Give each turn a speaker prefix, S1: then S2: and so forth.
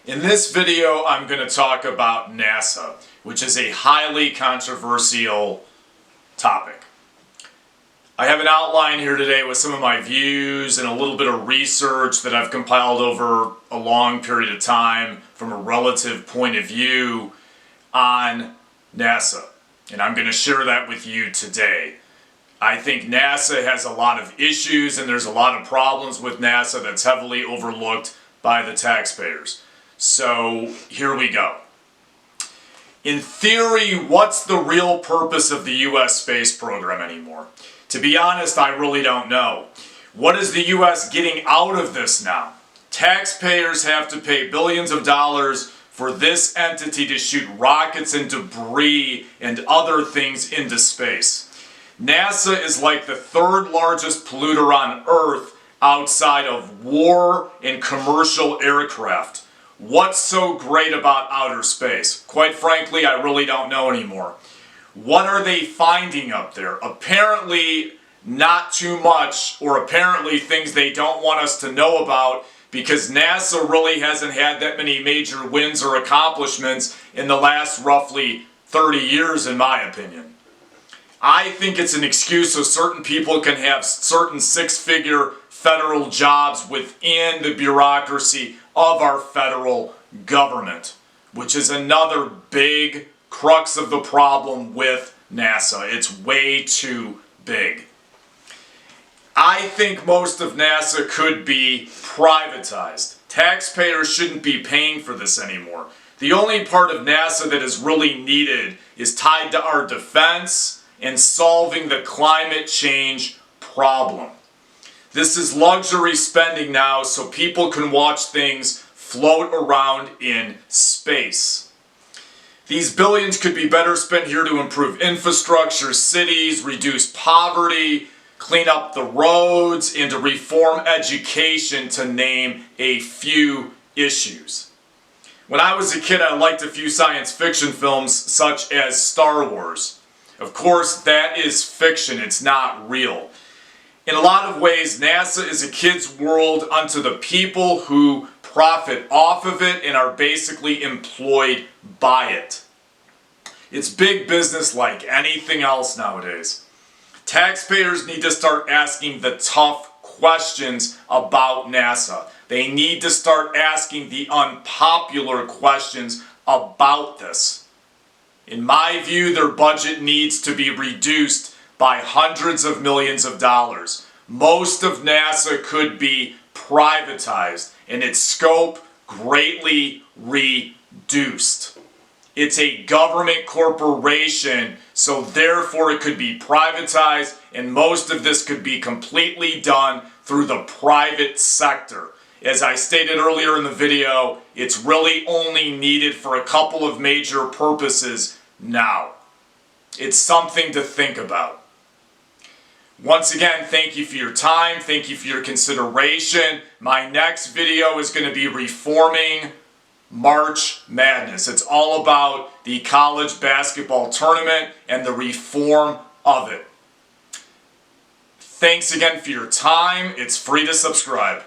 S1: In this video, I'm going to talk about NASA, which is a highly controversial topic. I have an outline here today with some of my views and a little bit of research that I've compiled over a long period of time from a relative point of view on NASA. And I'm going to share that with you today. I think NASA has a lot of issues and there's a lot of problems with NASA that's heavily overlooked by the taxpayers. So here we go. In theory, what's the real purpose of the U.S. space program anymore? To be honest, I really don't know. What is the U.S. getting out of this now? Taxpayers have to pay billions of dollars for this entity to shoot rockets and debris and other things into space. NASA is like the third largest polluter on Earth outside of war and commercial aircraft. What's so great about outer space? Quite frankly, I really don't know anymore. What are they finding up there? Apparently not too much, or apparently things they don't want us to know about, because NASA really hasn't had that many major wins or accomplishments in the last roughly 30 years, in my opinion. I think it's an excuse so certain people can have certain six-figure federal jobs within the bureaucracy of our federal government, which is another big crux of the problem with NASA. It's way too big. I think most of NASA could be privatized. Taxpayers shouldn't be paying for this anymore. The only part of NASA that is really needed is tied to our defense and solving the climate change problem. This is luxury spending now so people can watch things float around in space. These billions could be better spent here to improve infrastructure, cities, reduce poverty, clean up the roads, and to reform education, to name a few issues. When I was a kid, I liked a few science fiction films such as Star Wars. Of course, that is fiction, it's not real. In a lot of ways, NASA is a kid's world unto the people who profit off of it and are basically employed by it. It's big business like anything else nowadays. Taxpayers need to start asking the tough questions about NASA. They need to start asking the unpopular questions about this. In my view, their budget needs to be reduced by hundreds of millions of dollars. Most of NASA could be privatized and its scope greatly reduced. It's a government corporation, so therefore it could be privatized, and most of this could be completely done through the private sector. As I stated earlier in the video, it's really only needed for a couple of major purposes now. It's something to think about. Once again, thank you for your time. Thank you for your consideration. My next video is going to be reforming March Madness. It's all about the college basketball tournament and the reform of it. Thanks again for your time. It's free to subscribe.